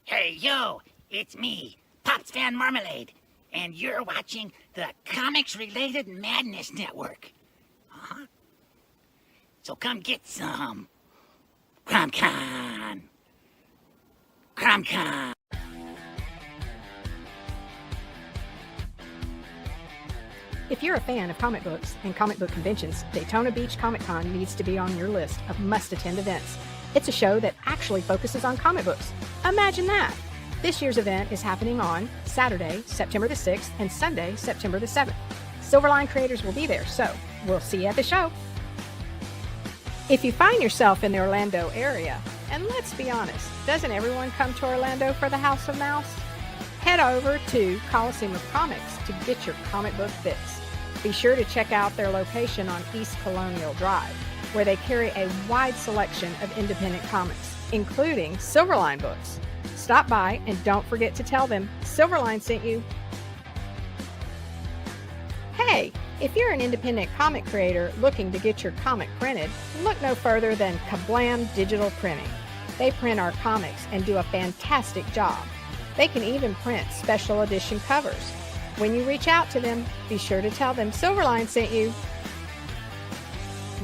Hey, yo, it's me, Pops Van Marmalade, and you're watching the Comics-Related Madness Network. So come get some. CromCon. CromCon. If you're a fan of comic books and comic book conventions, Daytona Beach Comic Con needs to be on your list of must-attend events. It's a show that actually focuses on comic books. Imagine that! This year's event is happening on Saturday, September the 6th, and Sunday, September the 7th. Silverline creators will be there, so we'll see you at the show. If you find yourself in the Orlando area, and let's be honest, doesn't everyone come to Orlando for the House of Mouse? Head over to Coliseum of Comics to get your comic book fix. Be sure to check out their location on East Colonial Drive, where they carry a wide selection of independent comics, including Silverline books. Stop by and don't forget to tell them Silverline sent you. Hey, if you're an independent comic creator looking to get your comic printed, look no further than Kablam Digital Printing. They print our comics and do a fantastic job. They can even print special edition covers. When you reach out to them, be sure to tell them Silverline sent you.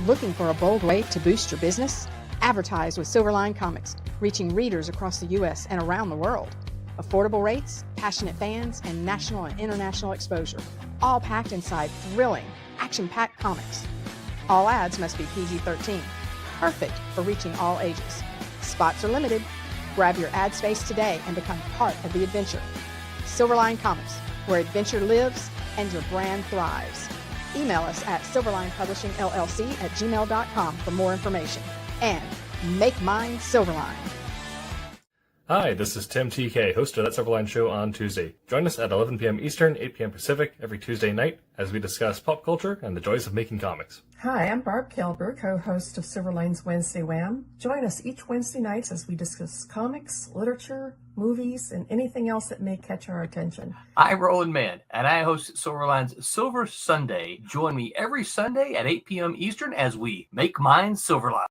Looking for a bold way to boost your business? Advertise with Silverline Comics, reaching readers across the U.S. and around the world. Affordable rates, passionate fans, and national and international exposure, all packed inside thrilling, action-packed comics. All ads must be PG-13, perfect for reaching all ages. Spots are limited. Grab your ad space today and become part of the adventure. Silverline Comics, where adventure lives and your brand thrives. Email us at silverlinepublishingllc@gmail.com for more information. And make mine Silverline. Hi, this is Tim TK, host of That Silverline Show on Tuesday. Join us at 11 p.m. Eastern, 8 p.m. Pacific every Tuesday night as we discuss pop culture and the joys of making comics. Hi, I'm Barb Kilber, co-host of Silverline's Wednesday Wham. Join us each Wednesday nights as we discuss comics, literature, movies, and anything else that may catch our attention. I'm Roland Mann, and I host Silverline's Silver Sunday. Join me every Sunday at 8 p.m. Eastern as we make mine Silverline.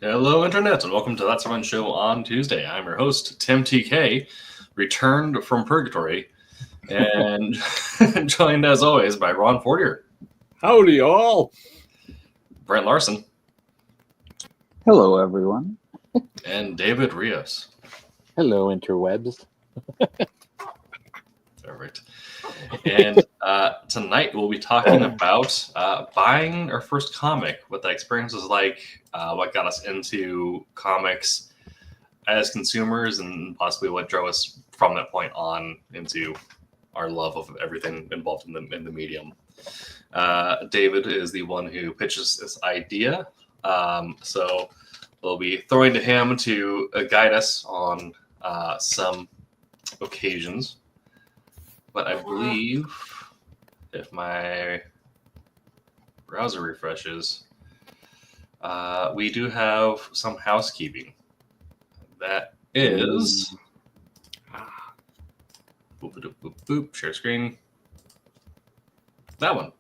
Hello, Internet, and welcome to That Silverline Show on Tuesday. I'm your host, Tim TK, returned from purgatory, and joined, as always, by Ron Fortier. Howdy, all. Brent Larson. Hello, everyone. And David Rios. Hello, interwebs. Perfect. And tonight we'll be talking about buying our first comic, what that experience was like, what got us into comics as consumers, and possibly what drove us from that point on into our love of everything involved in the medium. David is the one who pitches this idea, so we'll be throwing to him to guide us on some occasions. But I believe if my browser refreshes, we do have some housekeeping. That is, boop, boop, boop, boop, share screen. That one.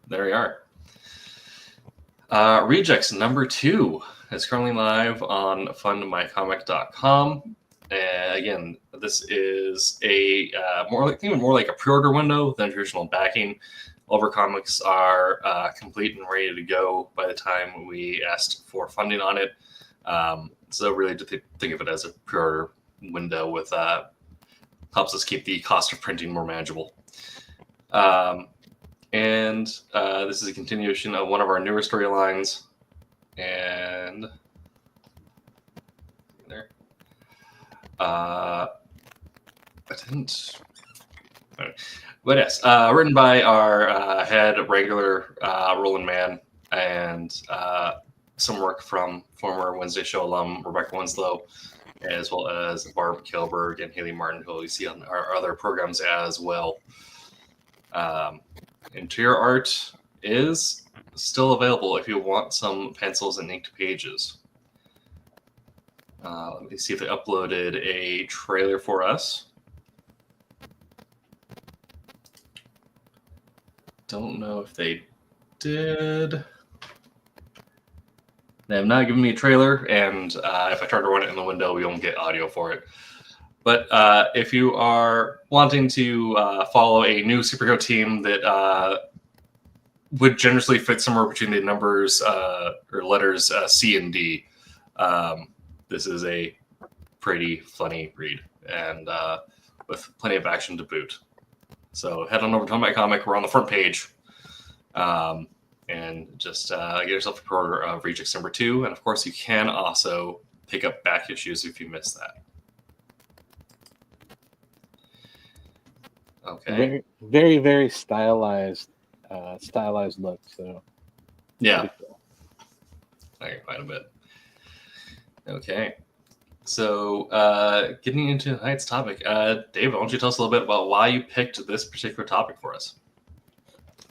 There we are. Rejects number 2 is currently live on fundmycomic.com. Again, this is a more like a pre-order window than traditional backing. All of our comics are complete and ready to go by the time we asked for funding on it. So really, to think of it as a pre-order window with helps us keep the cost of printing more manageable. And this is a continuation of one of our newer storylines, and there. I didn't. But yes, written by our head regular Roland Mann, and some work from former Wednesday Show alum Rebecca Winslow, as well as Barb Kilberg and Haley Martin, who you see on our other programs as well. Interior art is still available if you want some pencils and inked pages. Let me see if they uploaded a trailer for us. Don't know if they did. They have not given me a trailer, and if I try to run it in the window, we won't get audio for it. But if you are wanting to follow a new superhero team that would generously fit somewhere between the numbers or letters C and D, this is a pretty funny read, and with plenty of action to boot. So head on over to my comic. We're on the front page. And just get yourself a pre-order of Rejects number 2. And of course, you can also pick up back issues if you missed that. Okay. Very, very, very stylized look. So yeah, cool. I can quite a bit. Okay. So getting into tonight's topic, David, why don't you tell us a little bit about why you picked this particular topic for us?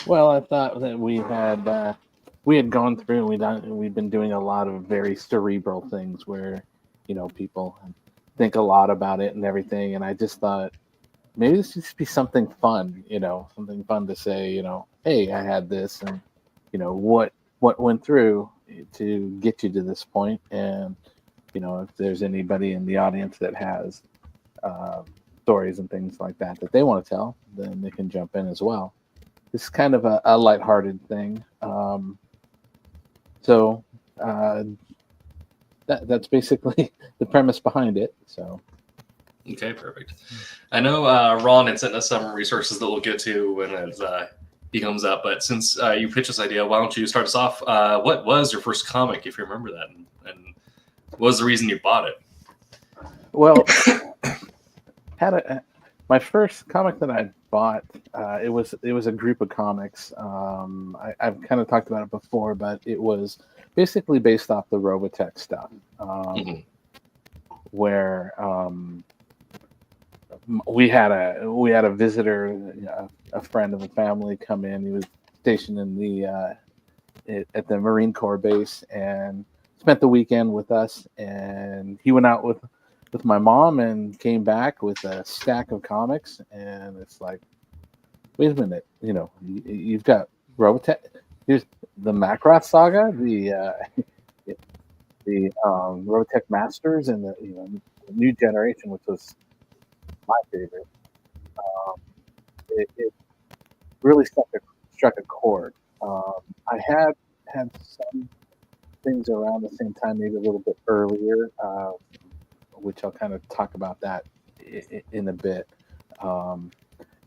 Well, I thought that we had gone through and we've been doing a lot of very cerebral things where, people think a lot about it and everything. And I just thought maybe this should be something fun, something fun to say, hey, I had this, and what went through to get you to this point. And, if there's anybody in the audience that has stories and things like that they want to tell, then they can jump in as well. It's kind of a lighthearted thing. So that's basically the premise behind it. So. Okay, perfect. I know Ron had sent us some resources that we'll get to when he comes up, but since you pitched this idea, why don't you start us off? What was your first comic, if you remember that, and what was the reason you bought it? Well, my first comic that I bought, it was a group of comics. I've kind of talked about it before, but it was basically based off the Robotech stuff, where we had a visitor, a friend of the family, come in. He was stationed in at the Marine Corps base and spent the weekend with us. And he went out with my mom and came back with a stack of comics. And it's like, wait a minute, you've got Robotech. Here's the Macross Saga, the Robotech Masters, and the New Generation, which was my favorite. It really struck a chord. I had some things around the same time, maybe a little bit earlier, which I'll kind of talk about that in a bit.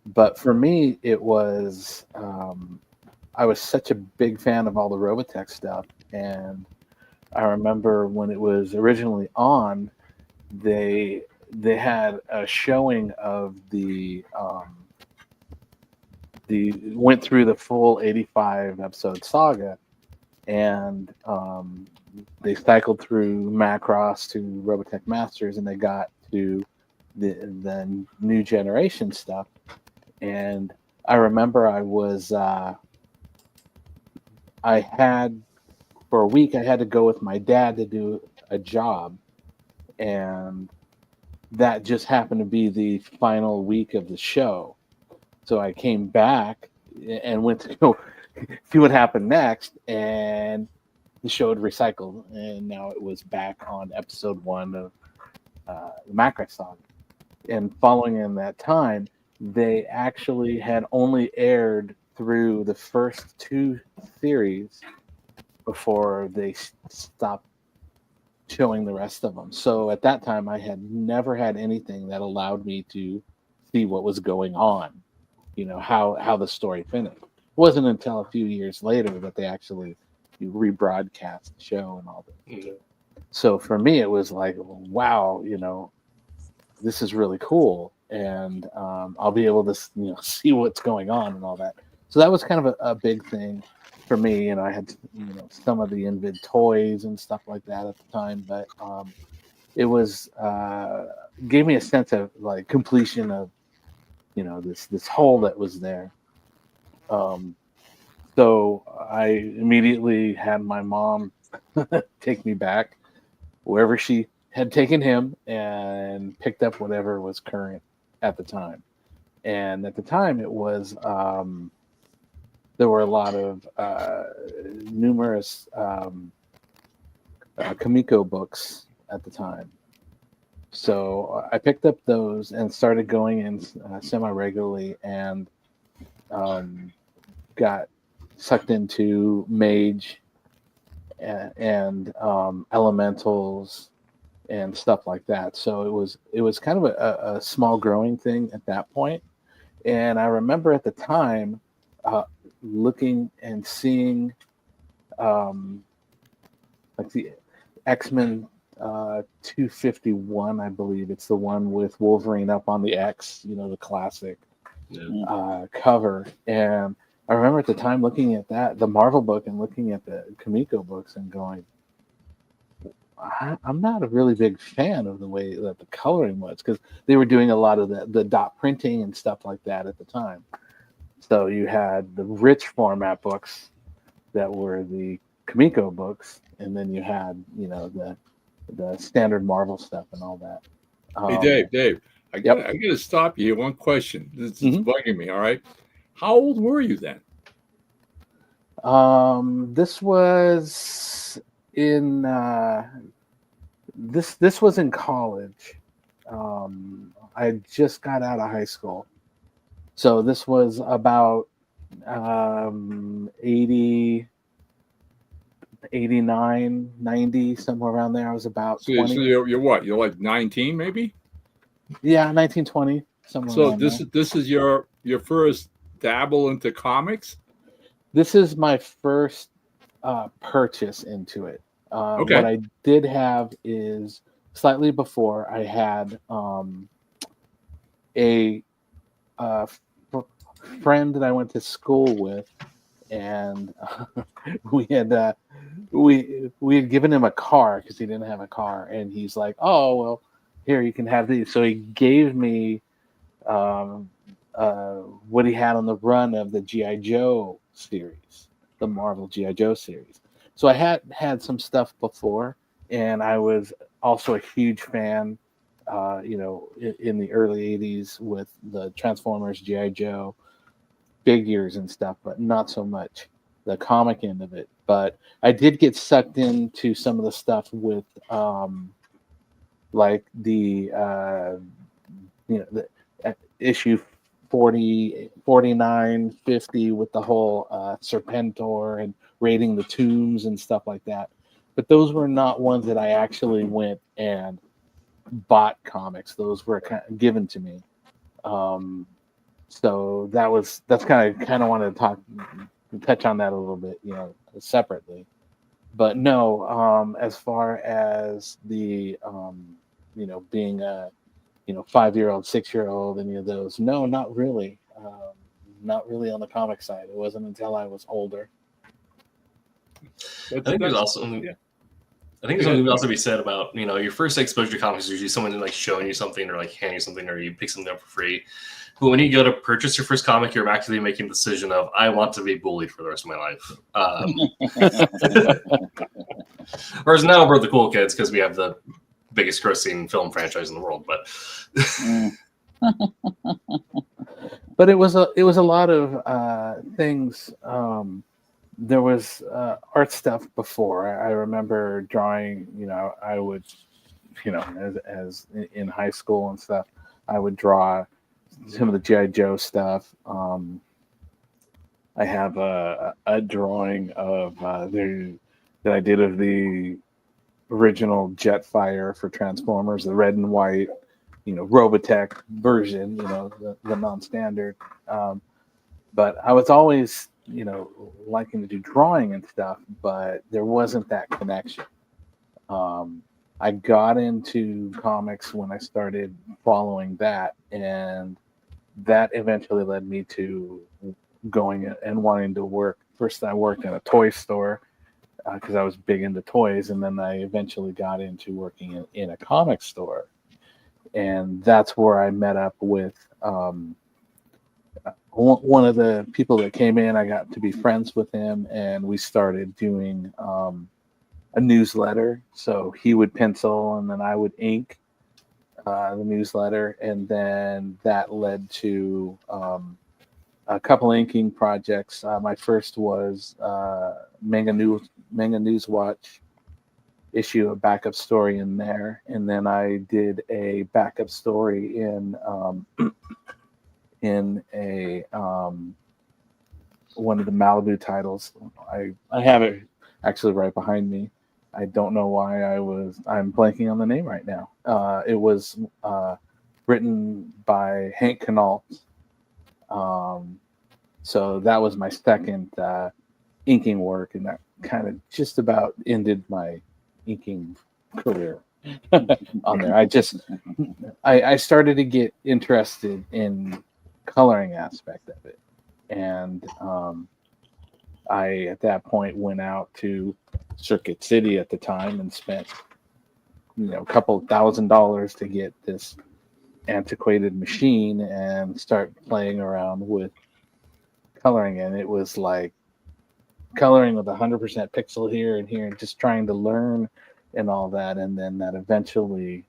But for me, it was I was such a big fan of all the Robotech stuff, and I remember when it was originally on, they had a showing of the went through the full 85 episode saga, and they cycled through Macross to Robotech Masters, and they got to the New Generation stuff. And I remember for a week I had to go with my dad to do a job, and that just happened to be the final week of the show. So I came back and went to go see what happened next, and the show had recycled, and now it was back on episode 1 of the Macross Saga. And following in that time, they actually had only aired through the first 2 series before they stopped showing the rest of them. So at that time, I had never had anything that allowed me to see what was going on, how the story finished. It wasn't until a few years later that they actually rebroadcast the show and all that. Mm-hmm. So for me, it was like, wow, this is really cool, and I'll be able to see what's going on and all that. So that was kind of a big thing. for me. I had some of the Invid toys and stuff like that at the time, but it was gave me a sense of like completion of this hole that was there. So I immediately had my mom take me back wherever she had taken him and picked up whatever was current at the time. And at the time, it was there were a lot of numerous Kamiko books at the time. So I picked up those and started going in semi-regularly, and got sucked into Mage and Elementals and stuff like that. So it was kind of a small growing thing at that point. And I remember at the time looking and seeing like the X-Men 251, I believe it's the one with Wolverine up on the X, the classic cover. And I remember at the time looking at the Marvel book, and looking at the Kamiko books and going, I'm not a really big fan of the way that the coloring was, because they were doing a lot of the dot printing and stuff like that at the time. So you had the rich format books that were the Kamiko books, and then you had the standard Marvel stuff and all that. Hey, Dave, I got to stop you here. One question. This is bugging me. All right, how old were you then? This was in this was in college. I just got out of high school, so this was about 80, 89, 90, somewhere around there. I was about 20. So you're what? You're like 19, maybe? Yeah, 19, 20, somewhere. So this is your first dabble into comics? This is my first purchase into it. Okay. What I did have is slightly before, I had a friend that I went to school with, and we had given him a car because he didn't have a car, and he's like, "Oh well, here you can have these." So he gave me what he had on the run of the G.I. Joe series, the Marvel G.I. Joe series. So I had some stuff before, and I was also a huge fan, in the early 80s with the Transformers, G.I. Joe, figures and stuff, but not so much the comic end of it. But I did get sucked into some of the stuff with like the the issue 40, 49, 50 with the whole Serpentor and raiding the tombs and stuff like that. But those were not ones that I actually went and bought comics. Those were kind of given to me. So that's kind of wanted to touch on that a little bit, separately. But no, as far as the being a 5-year-old, 6-year-old, any of those, no, not really. Not really on the comic side. It wasn't until I was older. I think there's also something to also be said about your first exposure to comics is usually someone like showing you something or like handing you something, or you pick something up for free. But when you go to purchase your first comic, you're actually making the decision of, I want to be bullied for the rest of my life. Whereas now we're the cool kids because we have the biggest grossing film franchise in the world. But it was a lot of things. There was art stuff before. I remember drawing. I would, as in high school and stuff, I would draw some of the G.I. Joe stuff. I have a drawing of that I did of the original Jetfire for Transformers, the red and white, Robotech version, the non-standard. But I was always, liking to do drawing and stuff, but there wasn't that connection. I got into comics when I started following that, and that eventually led me to going and wanting to work first I worked in a toy store because I was big into toys, and then I eventually got into working in a comic store, and that's where I met up with one of the people that came in. I got to be friends with him, and we started doing a newsletter. So he would pencil, and then I would ink the newsletter, and then that led to a couple inking projects. My first was Manga News Watch, issue a backup story in there, and then I did a backup story in a one of the Malibu titles. I have it actually right behind me. I don't know why I'm blanking on the name right now. It was written by Hank Connaught. So that was my second inking work, and that kind of just about ended my inking career on there. I started to get interested in coloring aspect of it, and I at that point went out to Circuit City at the time and spent a couple $1,000 to get this antiquated machine and start playing around with coloring, and it was like coloring with 100% pixel here and here, and just trying to learn and all that, and then that eventually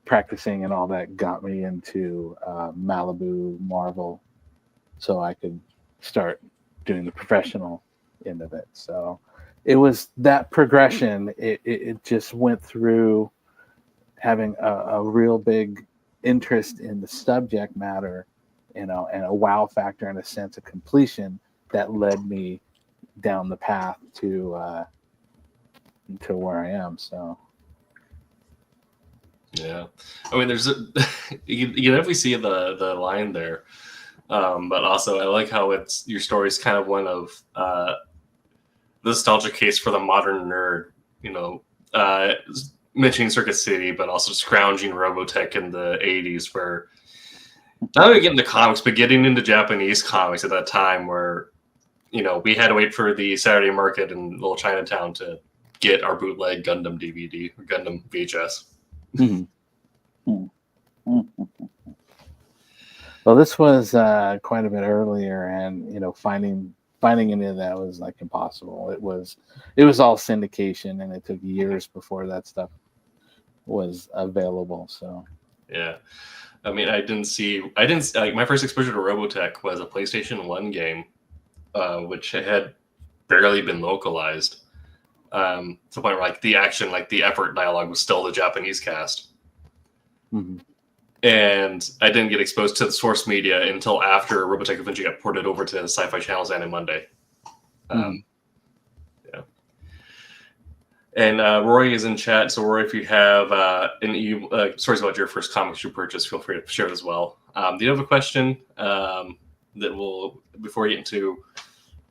practicing and all that got me into Malibu Marvel, so I could start doing the professional end of it. So it was that progression. It just went through having a real big interest in the subject matter, and a wow factor and a sense of completion that led me down the path to where I am. So yeah, I mean, there's you can definitely see the line there, but also I like how your story's kind of one of the nostalgia case for the modern nerd. Mentioning Circuit City, but also scrounging Robotech in the 80s, where not only getting into comics, but getting into Japanese comics at that time, where we had to wait for the Saturday market in Little Chinatown to get our bootleg Gundam DVD or Gundam VHS. Well, this was quite a bit earlier, and finding any of that was like impossible. It was all syndication, and it took years before that stuff was available. So yeah, I mean, I didn't like my first exposure to Robotech was a PlayStation 1 game, which had barely been localized, to the point where like the action, like the effort dialogue was still the Japanese cast. Mm-hmm. And I didn't get exposed to the source media until after Robotech eventually got ported over to Sci-Fi Channel's Anime Monday. Yeah. And Roy is in chat. So Roy, if you have any stories about your first comics you purchased, feel free to share it as well. Do you have a question that will, before we get into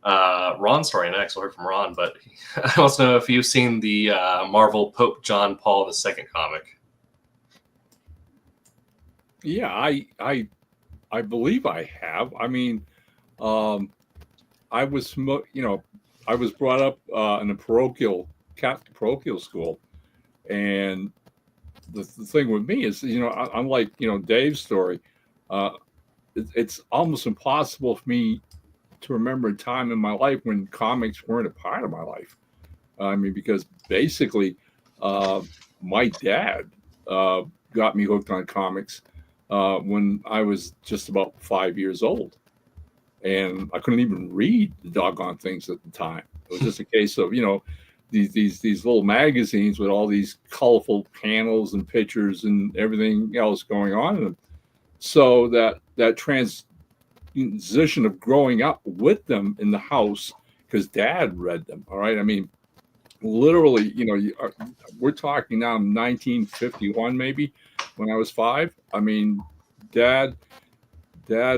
Ron's story next? We'll hear from Ron, but I also know if you've seen the Marvel Pope John Paul II comic. Yeah, I believe I have. I mean, I was brought up in a Catholic parochial school, and the thing with me is, unlike Dave's story, it's almost impossible for me to remember a time in my life when comics weren't a part of my life. I mean, because basically, my dad got me hooked on comics when I was just about 5 years old, and I couldn't even read the doggone things at the time. It was just a case of these little magazines with all these colorful panels and pictures and everything else going on in them. So that transition of growing up with them in the house, because Dad read them. All right, I mean, literally, we're talking now 1951 maybe, when I was 5. I mean, Dad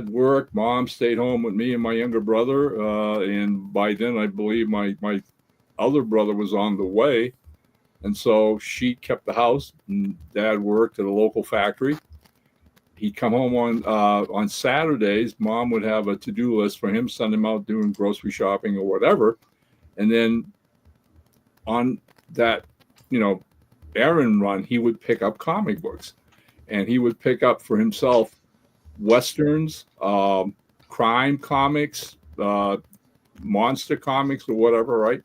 worked, Mom stayed home with me and my younger brother, and by then I believe my other brother was on the way, and so she kept the house, and Dad worked at a local factory, he'd come home on Saturdays. Mom would have a to-do list for him, send him out doing grocery shopping or whatever. And then on that, errand run, he would pick up comic books, and he would pick up for himself Westerns, crime comics, monster comics or whatever, right?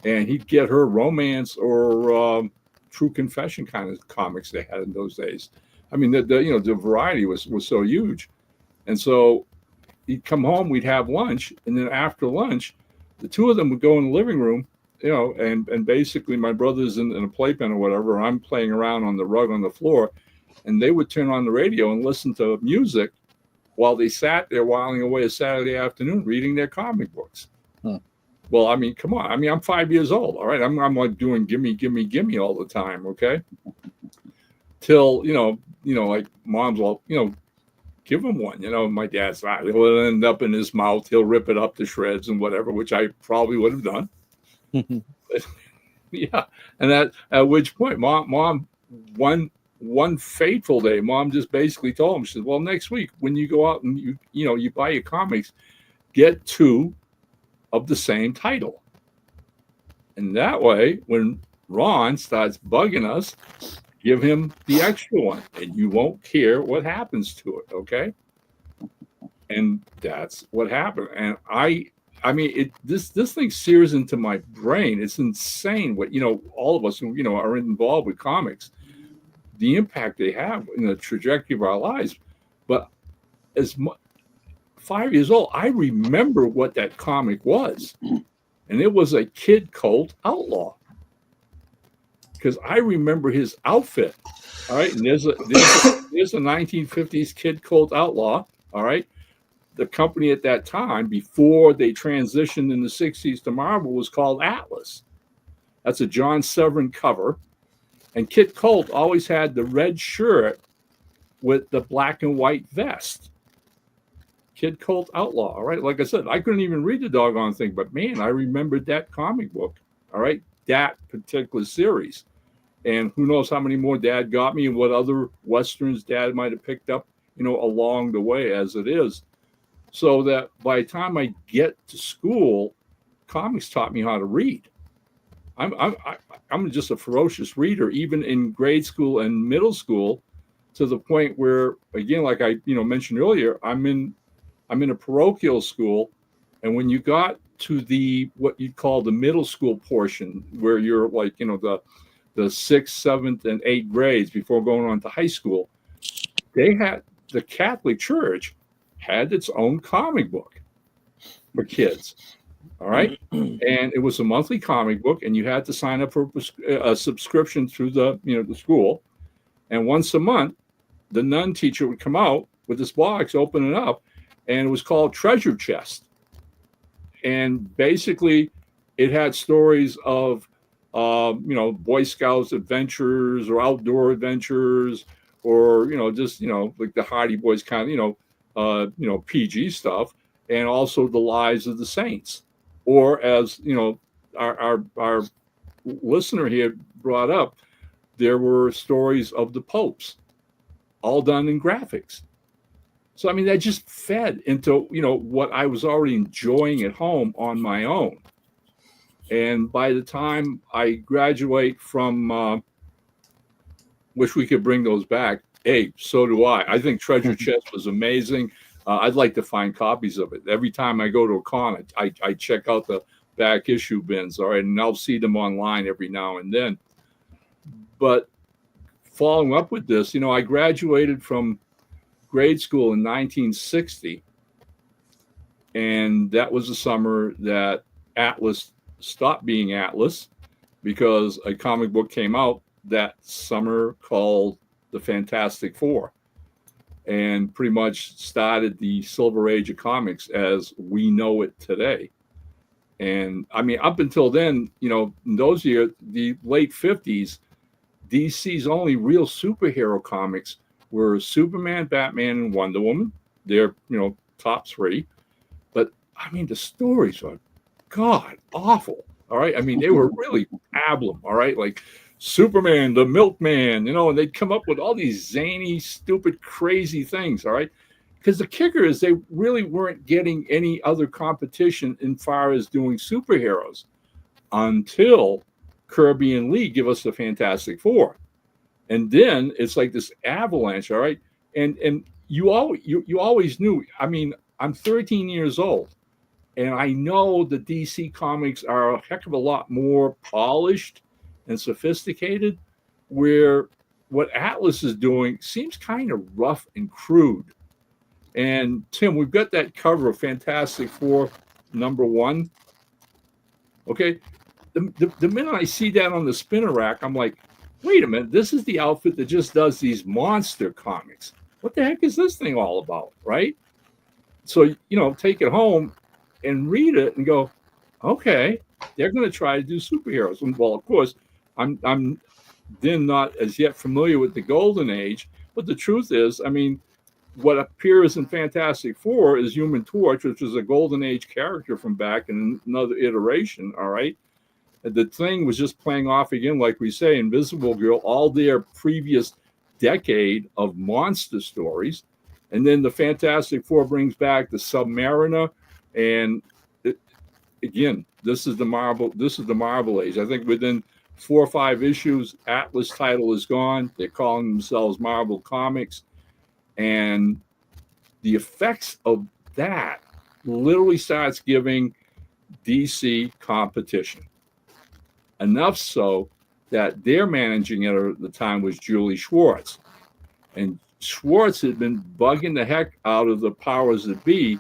And he'd get her romance or true confession kind of comics they had in those days. I mean, the variety was so huge. And so he'd come home, we'd have lunch, and then after lunch, the two of them would go in the living room, and basically my brother's in a playpen or whatever, I'm playing around on the rug on the floor, and they would turn on the radio and listen to music while they sat there whiling away a Saturday afternoon reading their comic books. Well, I mean, come on. I mean, I'm 5 years old. All right. I'm like doing gimme, gimme, gimme all the time. Okay. Till, like mom's all, give him one. My dad's not. He'll end up in his mouth. He'll rip it up to shreds and whatever, which I probably would have done. Yeah. And at which point, mom, one fateful day, mom just basically told him, she said, well, next week when you go out and you buy your comics, get 2 of the same title. And that way, when Ron starts bugging us, give him the extra one, and you won't care what happens to it. Okay. And that's what happened. And I mean, this thing sears into my brain. It's insane what, all of us who, are involved with comics, the impact they have in the trajectory of our lives. But 5 years old, I remember what that comic was. And it was a Kid Colt Outlaw. Because I remember his outfit. All right. And there's a 1950s Kid Colt Outlaw. All right. The company at that time, before they transitioned in the 60s to Marvel, was called Atlas. That's a John Severin cover. And Kid Colt always had the red shirt with the black and white vest. Kid Colt Outlaw. All right. Like I said, I couldn't even read the doggone thing, but man, I remembered that comic book. All right. That particular series. And who knows how many more Dad got me and what other Westerns Dad might have picked up, along the way as it is. So that by the time I get to school, comics taught me how to read. I'm just a ferocious reader, even in grade school and middle school, to the point where, again, like I mentioned earlier, I'm in a parochial school, and when you got to the what you'd call the middle school portion, where you're like the 6th, 7th, and 8th grades before going on to high school, they had the Catholic Church had its own comic book for kids. All right. And it was a monthly comic book, and you had to sign up for a subscription through the school. And once a month, the nun teacher would come out with this box, open it up, and it was called Treasure Chest. And basically it had stories of, Boy Scouts adventures or outdoor adventures, or, just, like the Hardy Boys kind of, PG stuff, and also the lives of the saints. Or as, our listener here brought up, there were stories of the popes, all done in graphics. So, I mean, that just fed into, what I was already enjoying at home on my own. And by the time I graduate from, wish we could bring those back. Hey, so do I. I think Treasure Chest was amazing. I'd like to find copies of it. Every time I go to a con, I check out the back issue bins, all right, and I'll see them online every now and then. But following up with this, I graduated from grade school in 1960, and that was the summer that Atlas stopped being Atlas, because a comic book came out that summer called The Fantastic Four, and pretty much started the silver age of comics as we know it today. And I mean, up until then, in those years, the late 50s, DC's only real superhero comics were Superman, Batman, and Wonder Woman. They're, top 3. But I mean, the stories are god awful. All right. I mean, they were really pablum. All right. Like Superman, the milkman, and they'd come up with all these zany, stupid, crazy things. All right. Because the kicker is they really weren't getting any other competition in far as doing superheroes until Kirby and Lee give us the Fantastic Four. And then it's like this avalanche, all right? And you always knew. I mean, I'm 13 years old, and I know the DC comics are a heck of a lot more polished and sophisticated, where what Atlas is doing seems kind of rough and crude. And Tim, we've got that cover of Fantastic Four #1. Okay. The minute I see that on the spinner rack, I'm like, wait a minute, this is the outfit that just does these monster comics. What the heck is this thing all about, right? So, take it home and read it and go, okay, they're going to try to do superheroes. And, well, of course, I'm then not as yet familiar with the Golden Age, but the truth is, I mean, what appears in Fantastic Four is Human Torch, which is a Golden Age character from back in another iteration, all right? The Thing was just playing off again, like we say, Invisible Girl, all their previous decade of monster stories. And then the Fantastic Four brings back the Submariner. And again, this is the Marvel Age. I think within 4 or 5 issues, Atlas title is gone. They're calling themselves Marvel Comics. And the effects of that literally starts giving DC competition. Enough so that their managing editor at the time was Julie Schwartz. And Schwartz had been bugging the heck out of the powers that be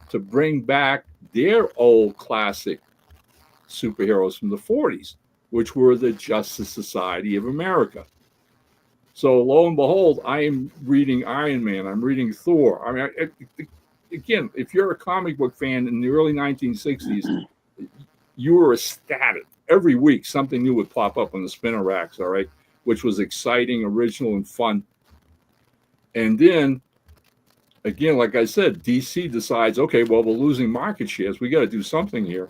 to bring back their old classic superheroes from the 40s, which were the Justice Society of America. So lo and behold, I am reading Iron Man. I'm reading Thor. I mean, again, if you're a comic book fan in the early 1960s, you were ecstatic. Every week, something new would pop up on the spinner racks, all right, which was exciting, original, and fun. And then, again, like I said, DC decides, okay, well, we're losing market shares. We got to do something here.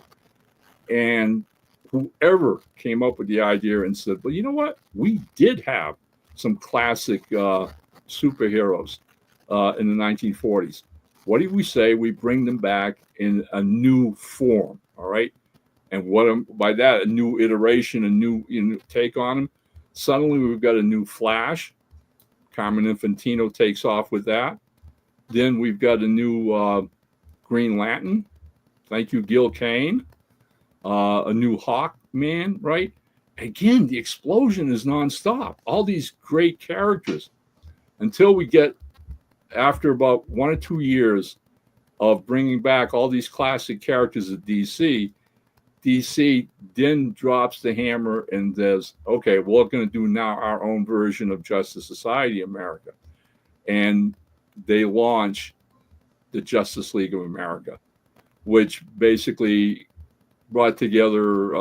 And whoever came up with the idea and said, well, you know what? We did have some classic superheroes in the 1940s. What do we say? We bring them back in a new form, all right? And by that, a new iteration, a new take on them. Suddenly, we've got a new Flash. Carmen Infantino takes off with that. Then we've got a new Green Lantern. Thank you, Gil Kane. A new Hawkman, right? Again, the explosion is nonstop. All these great characters until we get, after about 1 or 2 years of bringing back all these classic characters at DC then drops the hammer and says, okay, we're going to do now our own version of Justice Society America. And they launch the Justice League of America, which basically brought together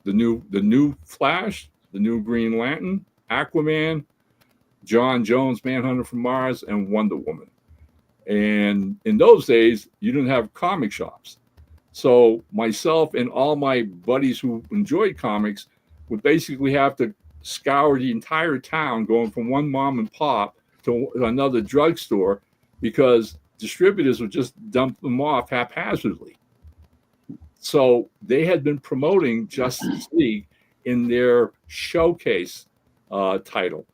the new Flash, the new Green Lantern, Aquaman, John Jones, Manhunter from Mars, and Wonder Woman. And in those days, you didn't have comic shops. So myself and all my buddies who enjoyed comics would basically have to scour the entire town, going from one mom and pop to another drugstore, because distributors would just dump them off haphazardly. So they had been promoting Justice League in their showcase title.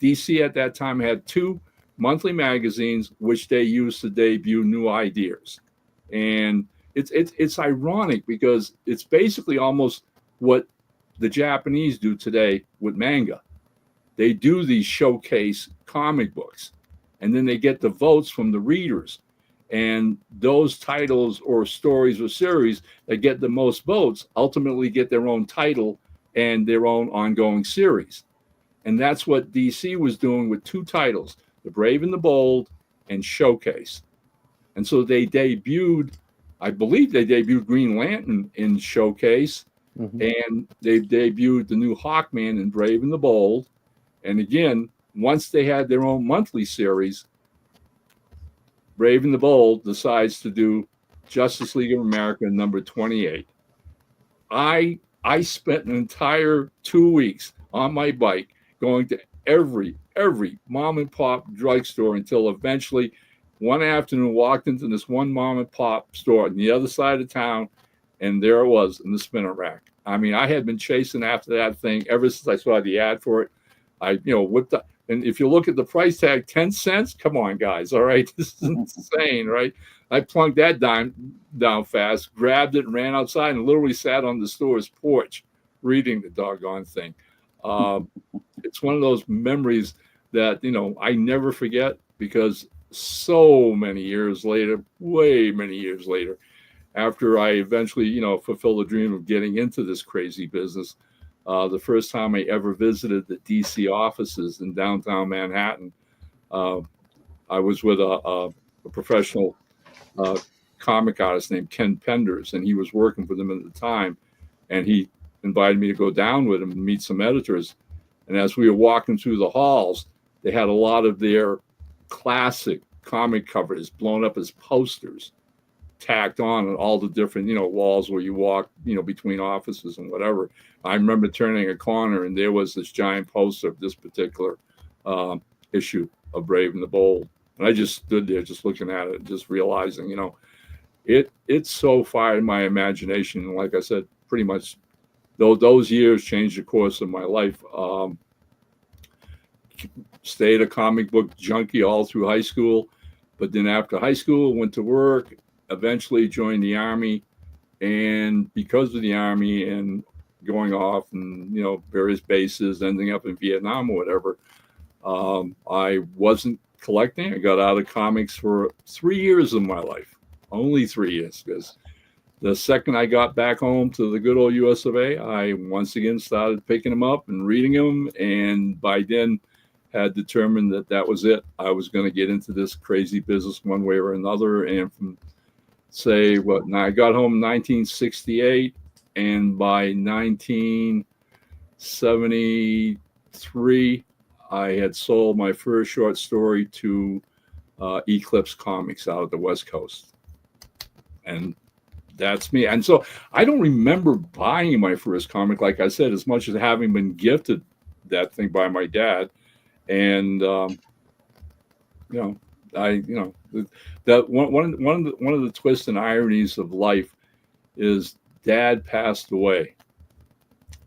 DC at that time had 2 monthly magazines, which they used to debut new ideas. And it's ironic because it's basically almost what the Japanese do today with manga. They do these showcase comic books, and then they get the votes from the readers. And those titles or stories or series that get the most votes ultimately get their own title and their own ongoing series. And that's what DC was doing with 2 titles, The Brave and the Bold and Showcase. And so they debuted, I believe they debuted Green Lantern in Showcase, and they debuted the new Hawkman in Brave and the Bold. And again, once they had their own monthly series, Brave and the Bold decides to do Justice League of America number 28. I I spent an entire 2 weeks on my bike going to every mom and pop drugstore until eventually one afternoon walked into this one mom and pop store on the other side of town, and there it was in the spinner rack. I mean, I had been chasing after that thing ever since I saw the ad for it. I, whipped up, and if you look at the price tag, 10 cents, come on, guys, all right, this is insane, right? I plunked that down fast, grabbed it, and ran outside, and literally sat on the store's porch reading the doggone thing. It's one of those memories that I never forget, because so many years later, way many years later, after I eventually fulfilled the dream of getting into this crazy business, the first time I ever visited the DC offices in downtown Manhattan, I was with a professional comic artist named Ken Penders, and he was working for them at the time, and he invited me to go down with him and meet some editors. And as we were walking through the halls, they had a lot of their classic comic covers blown up as posters tacked on all the different walls where you walk between offices and whatever. I remember turning a corner, and there was this giant poster of this particular issue of Brave and the Bold, and I just stood there just looking at it, just realizing it's so fired my imagination. And like I said, pretty much those years changed the course of my life. Stayed a comic book junkie all through high school, but then after high school went to work, eventually joined the Army, and because of the Army and going off and various bases, ending up in Vietnam or whatever, I wasn't collecting. I got out of comics for 3 years of my life, only 3 years, because the second I got back home to the good old US of A, I once again started picking them up and reading them, and by then had determined that was it. I was going to get into this crazy business one way or another. And from I got home in 1968, and by 1973, I had sold my first short story to Eclipse Comics out of the West Coast. And that's me. And so I don't remember buying my first comic, like I said, as much as having been gifted that thing by my dad. And that one of the twists and ironies of life is Dad passed away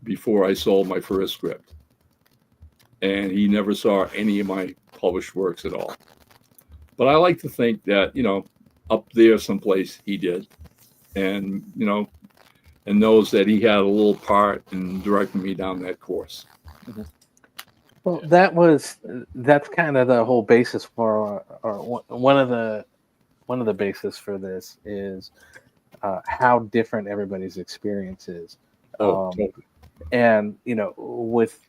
before I sold my first script, and he never saw any of my published works at all. But I like to think that up there someplace he did, and and knows that he had a little part in directing me down that course. Mm-hmm. Well, that's kind of the whole basis for, or one of the basis for this is how different everybody's experience is. Totally. And with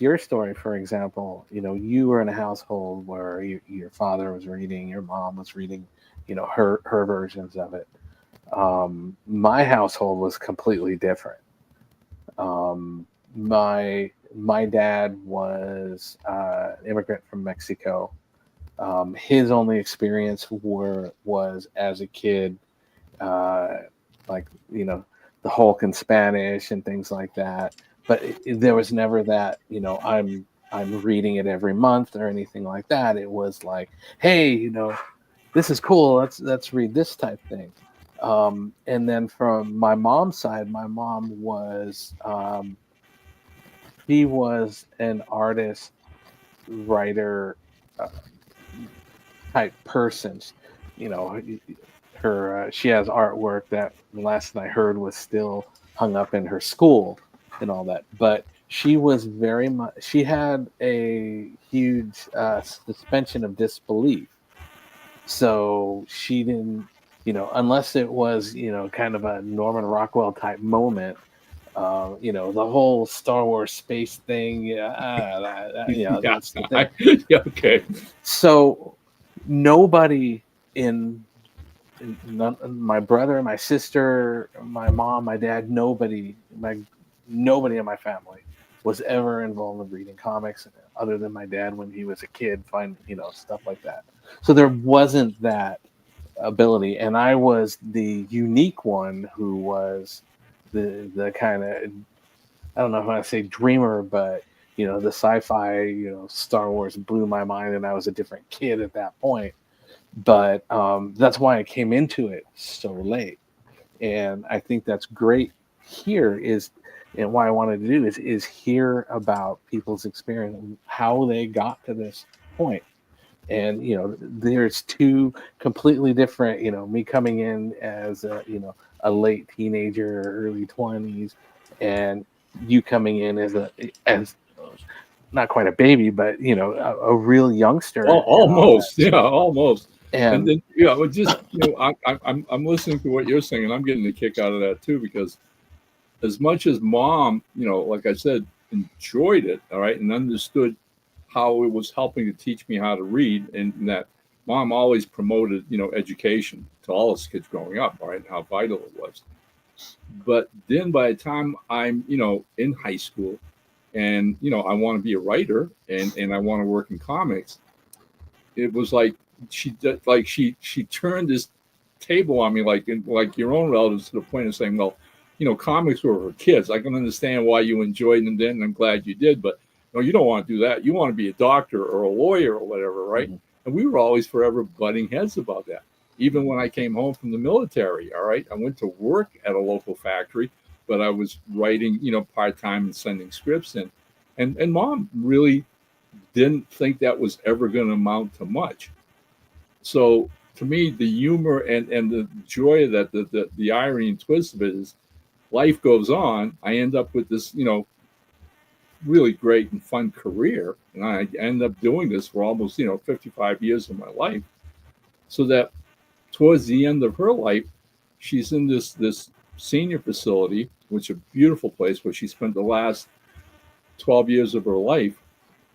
your story, for example, you were in a household where your father was reading, your mom was reading, her versions of it. My household was completely different. My dad was an immigrant from Mexico. His only experience was as a kid, the Hulk in Spanish and things like that. But there was never that, I'm reading it every month or anything like that. It was like, hey, this is cool. Let's read this type thing. And then from my mom's side, my mom was he was an artist, writer type person. Her she has artwork that the last I heard was still hung up in her school and all that. But she was very much, she had a huge suspension of disbelief. So she didn't, unless it was, kind of a Norman Rockwell type moment, the whole Star Wars space thing. That's the thing. Yeah, okay. So nobody my brother, my sister, my mom, my dad, nobody in my family was ever involved in reading comics other than my dad when he was a kid, stuff like that. So there wasn't that ability. And I was the unique one who was the kind of, I don't know if I say dreamer, but the sci-fi, Star Wars blew my mind, and I was a different kid at that point. But that's why I came into it so late, and I think that's great. Here is, and why I wanted to do is hear about people's experience, how they got to this point. And there's two completely different, me coming in as a late teenager, early 20s, and you coming in as not quite a baby, but a real youngster. Almost, yeah, almost. And And then, it just, I'm listening to what you're saying, and I'm getting a kick out of that too, because as much as Mom, like I said, enjoyed it, all right, and understood how it was helping to teach me how to read, and that Mom always promoted, education to all us kids growing up, all right, and how vital it was. But then by the time I'm, in high school, and I want to be a writer, and I want to work in comics, it was like she turned this table on me, like your own relatives, to the point of saying, well, comics were for kids. I can understand why you enjoyed them then, and I'm glad you did, but you don't want to do that. You want to be a doctor or a lawyer or whatever, right? Mm-hmm. And we were always forever butting heads about that. Even when I came home from the military, all right, I went to work at a local factory, but I was writing, part-time and sending scripts in. And Mom really didn't think that was ever going to amount to much. So to me, the humor and the joy of that, the irony and twist of it is, life goes on. I end up with this, really great and fun career, and I end up doing this for almost 55 years of my life. So that towards the end of her life, she's in this senior facility, which is a beautiful place where she spent the last 12 years of her life.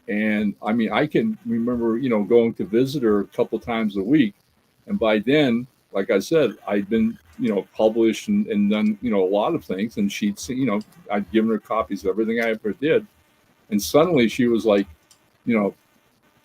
And I mean, I can remember going to visit her a couple times a week, and by then, like I said, I'd been published and done a lot of things, and she'd seen, I'd given her copies of everything I ever did. And suddenly she was like,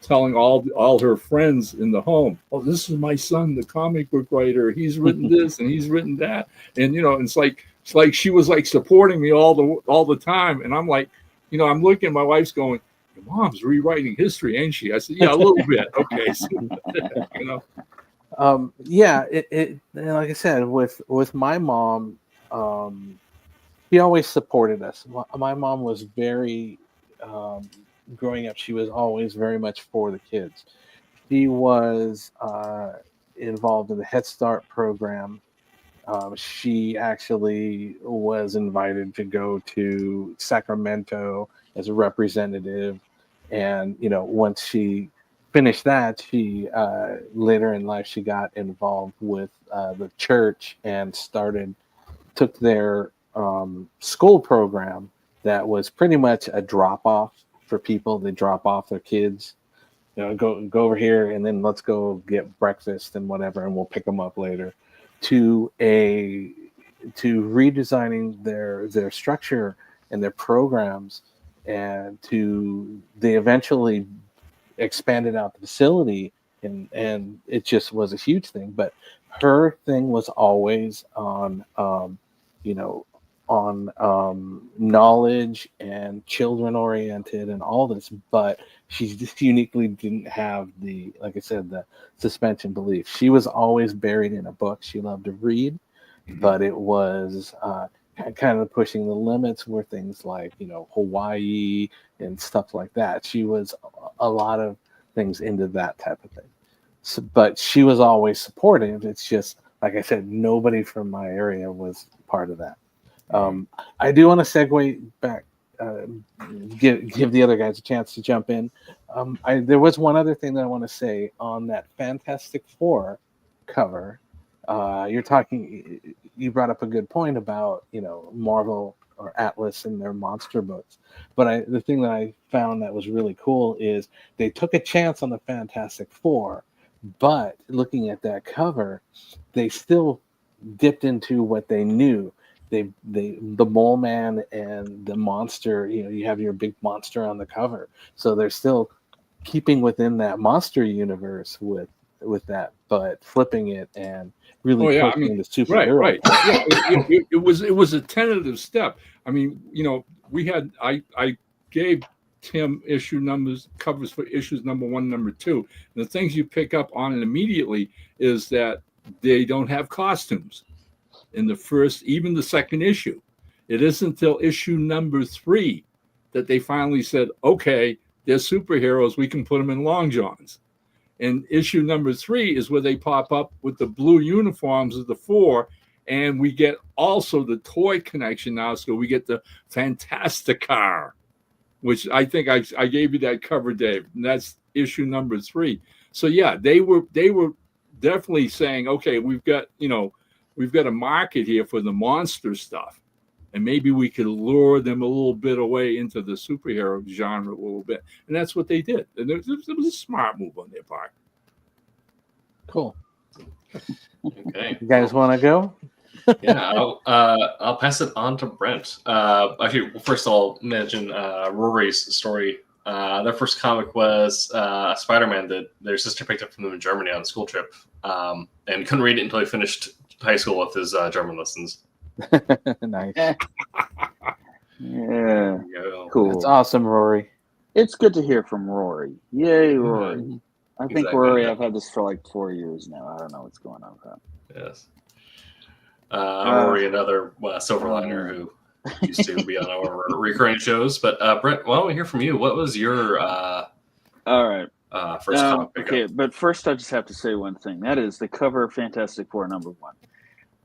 telling all her friends in the home, oh, this is my son, the comic book writer. He's written this and he's written that. And, it's like she was like supporting me all the time. And I'm like, I'm looking at my wife's going, your mom's rewriting history, ain't she? I said, yeah, a little bit. Okay. So, yeah, it and like I said, with my mom, she always supported us. My mom was very, growing up, she was always very much for the kids. She was involved in the Head Start program. She actually was invited to go to Sacramento as a representative. And, once she finished that, she later in life, she got involved with the church and took their school program that was pretty much a drop off for people. They drop off their kids, go over here, and then let's go get breakfast and whatever, and we'll pick them up later. To redesigning their structure and their programs, and they eventually expanded out the facility, and it just was a huge thing. But her thing was always on knowledge and children oriented and all this, but she just uniquely didn't have like I said, the suspension belief. She was always buried in a book. She loved to read, but it was kind of pushing the limits were things like, Hawaii and stuff like that. She was a lot of things into that type of thing. So, but she was always supportive. It's just, like I said, nobody from my area was part of that. I do want to segue back, give the other guys a chance to jump in. There was one other thing that I want to say on that Fantastic Four cover. You brought up a good point about, Marvel or Atlas and their monster books. But the thing that I found that was really cool is they took a chance on the Fantastic Four, but looking at that cover, they still dipped into what they knew. The mole man and the monster, you have your big monster on the cover. So they're still keeping within that monster universe with with that, but flipping it and really Oh, yeah, I pushing mean, the superhero. right. Yeah, it was a tentative step. I mean, we had I gave Tim covers for issues number 1, number 2. And the things you pick up on it immediately is that they don't have costumes in the first, even the second issue. It isn't until issue number 3 that they finally said, okay, they're superheroes, we can put them in long johns. And issue number 3 is where they pop up with the blue uniforms of the 4. And we get also the toy connection now. So we get the Fantasticar, which I think I gave you that cover, Dave. And that's issue number 3. So yeah, they were definitely saying, okay, we've got a market here for the monster stuff. And maybe we could lure them a little bit away into the superhero genre a little bit. And that's what they did. And it was a smart move on their part. Cool. Okay. You guys want to go? Yeah, I'll pass it on to Brent. Actually, first I'll mention Rory's story. Their first comic was a Spider-Man that their sister picked up from them in Germany on a school trip, and couldn't read it until he finished high school with his German lessons. Nice. Yeah. Cool. That's awesome, Rory. It's good to hear from Rory. Yay, Rory. I think Exactly. Rory, I've had this for like 4 years now. I don't know what's going on with that. Yes. Rory, another Silverliner who used to be on our recurring shows. But Brent, why don't we hear from you? What was your all right first comic pickup? Okay, but first I just have to say one thing. That is the cover of Fantastic Four #1.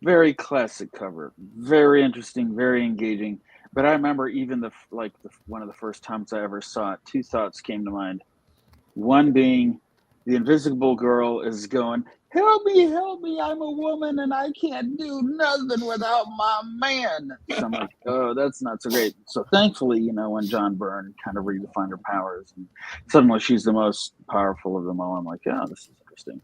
Very classic cover, very interesting, very engaging. But I remember even one of the first times I ever saw it, 2 thoughts came to mind. One being the Invisible Girl is going, help me, I'm a woman and I can't do nothing without my man. So I'm like, oh, that's not so great. So thankfully, when John Byrne kind of redefined her powers and suddenly she's the most powerful of them all, I'm like, oh, this is interesting.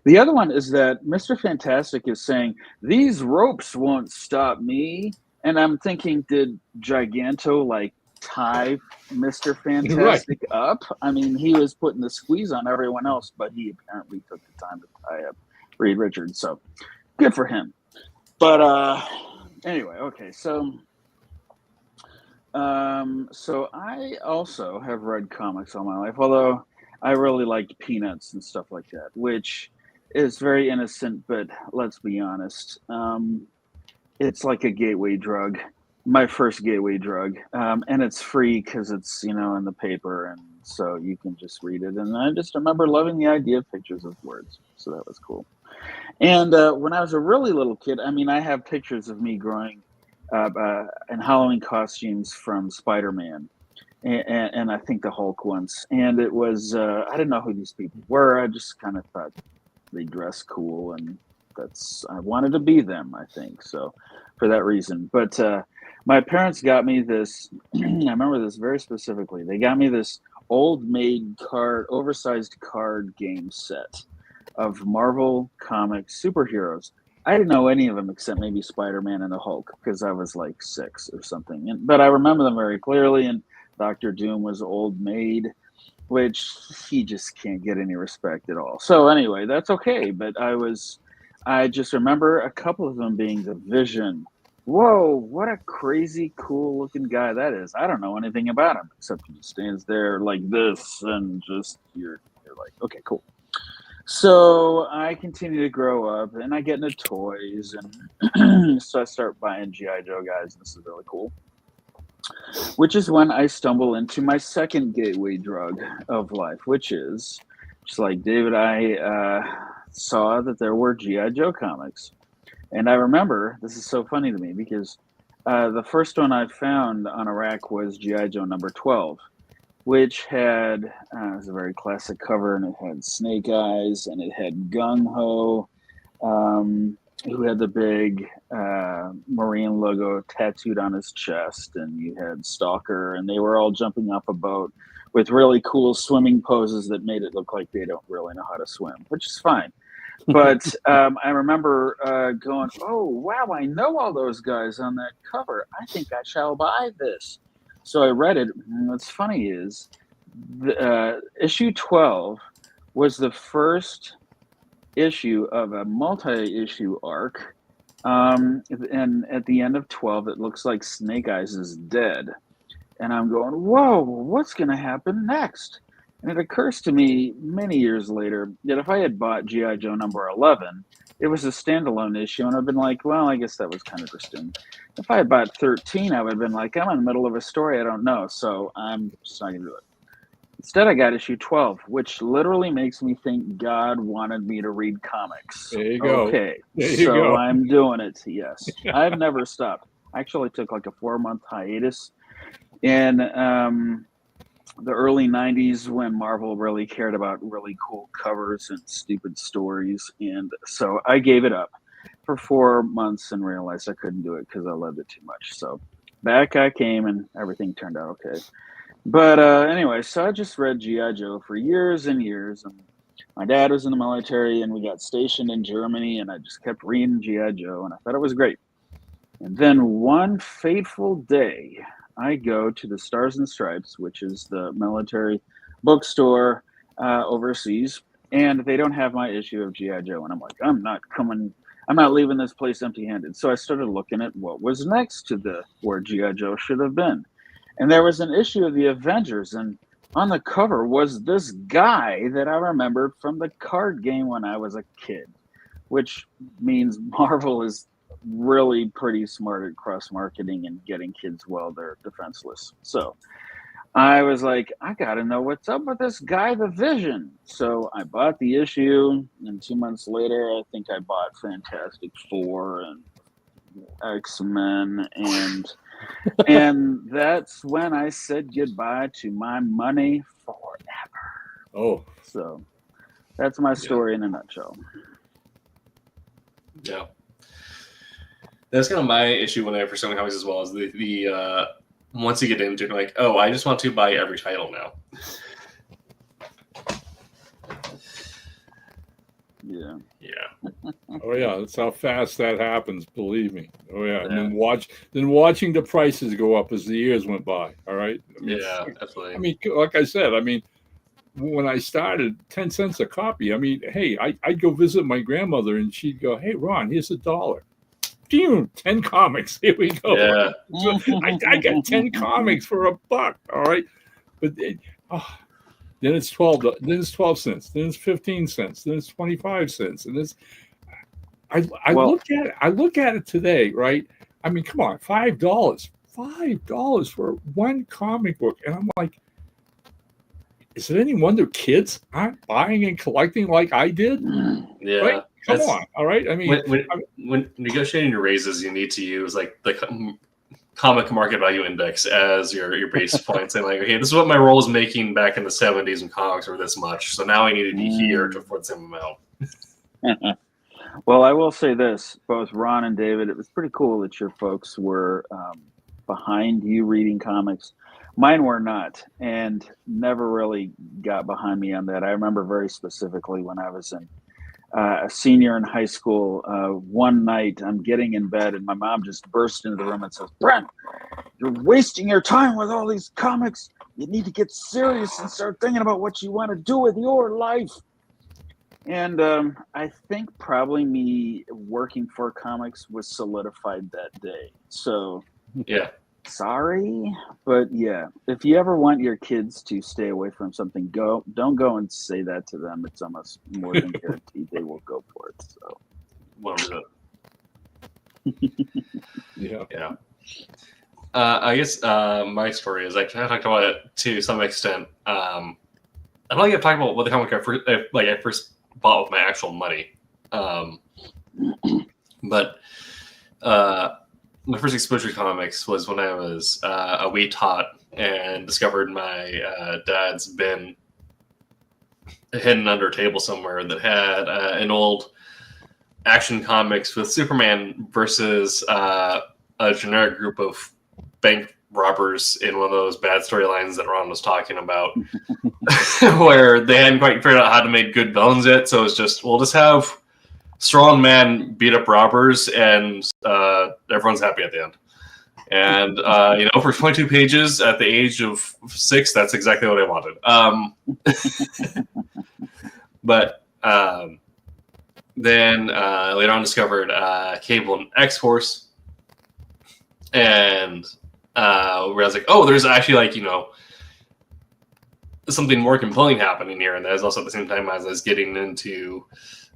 The other one is that Mr. Fantastic is saying, these ropes won't stop me. And I'm thinking, did Giganto tie Mr. Fantastic up? I mean, he was putting the squeeze on everyone else, but he apparently took the time to tie up Reed Richards. So good for him. But anyway, okay. So I also have read comics all my life, although I really liked Peanuts and stuff like that, which is very innocent, but let's be honest. It's like a gateway drug, my first gateway drug. And it's free because it's, in the paper. And so you can just read it. And I just remember loving the idea of pictures of words. So that was cool. And when I was a really little kid, I have pictures of me growing up in Halloween costumes from Spider-Man. And I think the Hulk once. And it was, I didn't know who these people were. I just kind of thought they dressed cool. And I wanted to be them, I think. So for that reason. But my parents got me this, I remember this very specifically. They got me this old-made oversized card game set of Marvel Comics superheroes. I didn't know any of them except maybe Spider-Man and the Hulk because I was like 6 or something. But I remember them very clearly. And Dr. Doom was old-made, which he just can't get any respect at all. So anyway, that's okay. But I just remember a couple of them being the Vision. Whoa, what a crazy, cool-looking guy that is. I don't know anything about him, except he stands there like this, and just, you're like, okay, cool. So I continue to grow up, and I get into toys, and so I start buying G.I. Joe guys, and this is really cool. Which is when I stumble into my second gateway drug of life, which is, just like David, I saw that there were G.I. Joe comics. And I remember, this is so funny to me, because the first one I found on a rack was G.I. Joe number 12, which had, it was a very classic cover, and it had Snake Eyes, and it had Gung Ho, who had the big Marine logo tattooed on his chest, and you had Stalker, and they were all jumping off a boat with really cool swimming poses that made it look like they don't really know how to swim, which is fine. But I remember going, oh, wow, I know all those guys on that cover. I think I shall buy this. So I read it. And what's funny is issue 12 was the first issue of a multi-issue arc. And at the end of 12, it looks like Snake Eyes is dead. And I'm going, whoa, what's going to happen next? And it occurs to me many years later that if I had bought G.I. Joe number 11, it was a standalone issue, and I've been like, well, I guess that was kind of interesting. If I had bought 13, I would have been like, I'm in the middle of a story I don't know, so I'm just not going to do it. Instead, I got issue 12, which literally makes me think God wanted me to read comics. There you go. Okay, There you so go. I'm doing it, yes. I've never stopped. I actually took like a 4-month hiatus in the early 90s when Marvel really cared about really cool covers and stupid stories. And so I gave it up for 4 months and realized I couldn't do it because I loved it too much. So back I came and everything turned out okay. But anyway, so I just read G.I. Joe for years and years. And my dad was in the military and we got stationed in Germany, and I just kept reading G.I. Joe and I thought it was great. And then one fateful day, I go to the Stars and Stripes, which is the military bookstore overseas, and they don't have my issue of G.I. Joe. And I'm like, I'm not leaving this place empty-handed. So I started looking at what was next to where G.I. Joe should have been. And there was an issue of the Avengers, and on the cover was this guy that I remembered from the card game when I was a kid, which means Marvel is really pretty smart at cross-marketing and getting kids while they're defenseless. So I was like, I gotta know what's up with this guy, the Vision. So I bought the issue, and 2 months later, I think I bought Fantastic Four and X-Men, and that's when I said goodbye to my money forever. Oh, So that's my story in a nutshell. Yeah. That's kind of my issue when I first started comics as well, is the once you get into it, like, oh, I just want to buy every title now. Yeah. Yeah. oh yeah, that's how fast that happens. Believe me. Oh yeah, and then watching the prices go up as the years went by. All right. I mean, Yeah, absolutely. I mean, like I said, I mean, when I started, 10 cents a copy. I mean, hey, I'd go visit my grandmother, and she'd go, "Hey, Ron, here's $1. 10 comics. Here we go." Yeah. So I got 10 comics for $1. All right, but then it's 12. Then it's 12 cents. Then it's 15 cents. Then it's 25 cents. And this, I look at it today, right? I mean, come on, $5 for one comic book, and I'm like, is it any wonder kids aren't buying and collecting like I did? Yeah. Right? Come on, all right. I mean, when negotiating your raises, you need to use like the comic market value index as your base point, saying like, okay, this is what my role was making back in the 70s when comics were this much, so now I need to be here to afford the same amount. Well, I will say this, both Ron and David, it was pretty cool that your folks were behind you reading comics. Mine were not, and never really got behind me on that. I remember very specifically when I was a senior in high school, one night I'm getting in bed and my mom just burst into the room and says, "Brent, you're wasting your time with all these comics. You need to get serious and start thinking about what you want to do with your life." And I think probably me working for comics was solidified that day. So Yeah. sorry, but yeah, if you ever want your kids to stay away from something, don't go and say that to them. It's almost more than guaranteed they will go for it. So Well, yeah. yeah. I guess my story is I kind of talked about it to some extent. I don't think I've talked about what the comic I first bought with my actual money. But my first exposure to comics was when I was a wee tot and discovered my dad's bin hidden under a table somewhere that had an old Action Comics with Superman versus a generic group of bank robbers in one of those bad storylines that Ron was talking about, where they hadn't quite figured out how to make good villains yet. So it's just, we'll just have strong men beat up robbers, and everyone's happy at the end. And for 22 pages at the age of 6, that's exactly what I wanted. But then later on discovered Cable and X-Force, and where I was like, oh, there's actually like, you know, something more compelling happening here. And that was also at the same time as I was getting into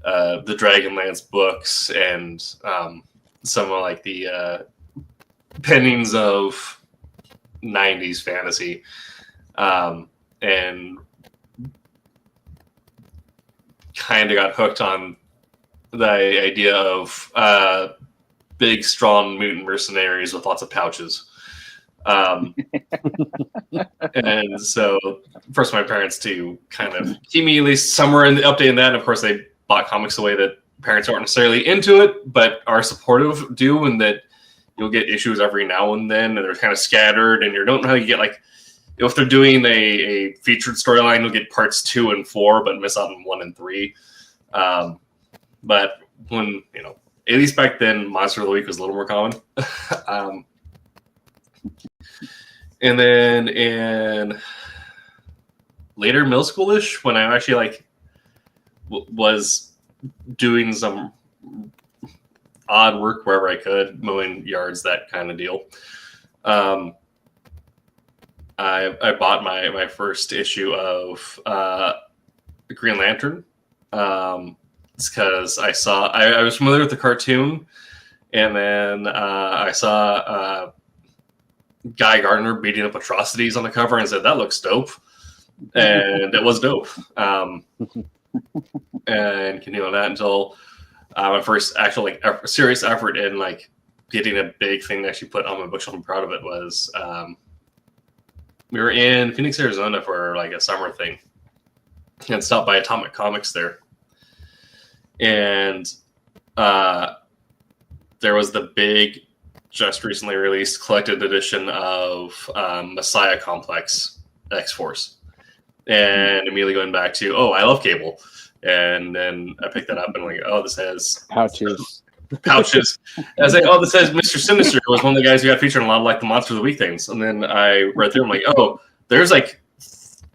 the Dragonlance books and some of like the pennings of 90s fantasy, and kind of got hooked on the idea of big, strong mutant mercenaries with lots of pouches. And so first my parents to kind of keep me at least somewhere in the update in that. And of course they bought comics the way that parents aren't necessarily into it, but are supportive do, and that you'll get issues every now and then, and they're kind of scattered, and you don't know how you get, like, if they're doing a featured storyline, you'll get parts 2 and 4, but miss out on 1 and 3. But when, you know, at least back then, Monster of the Week was a little more common. And then in later middle schoolish, when I actually like was doing some odd work wherever I could, mowing yards, that kind of deal, I bought my first issue of Green Lantern. It's because I was familiar with the cartoon, and then I saw Guy Gardner beating up atrocities on the cover and said, that looks dope. And it was dope. And continued on that until my first actual like serious effort in like getting a big thing to actually put on my bookshelf. I'm proud of it. Was we were in Phoenix, Arizona for like a summer thing, and stopped by Atomic Comics there, and there was the big, just recently released collected edition of Messiah Complex X-Force, and immediately going back to, oh, I love Cable. And then I picked that up and like, oh, this has pouches. And I was like, oh, this has Mr. Sinister, who was one of the guys who got featured in a lot of like the Monster of the Week things. And then I read through them like, oh, there's like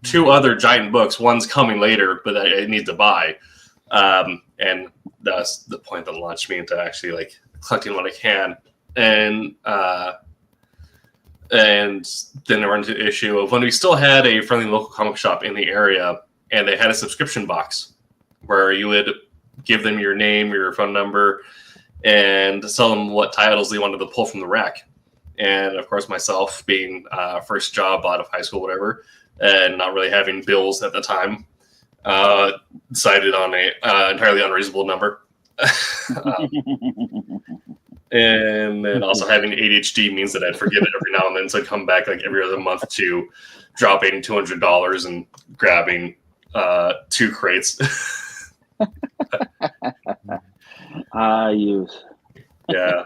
2 other giant books. One's coming later, but I need to buy. And that's the point that launched me into actually like collecting what I can. And then I run into the issue of when we still had a friendly local comic shop in the area, and they had a subscription box where you would give them your name, your phone number, and tell them what titles they wanted to pull from the rack. And of course, myself being first job out of high school, whatever, and not really having bills at the time, decided on a entirely unreasonable number. And then also having ADHD means that I'd forget it every now and then, so I'd come back like every other month to dropping $200 and grabbing 2 crates. Use. Yeah.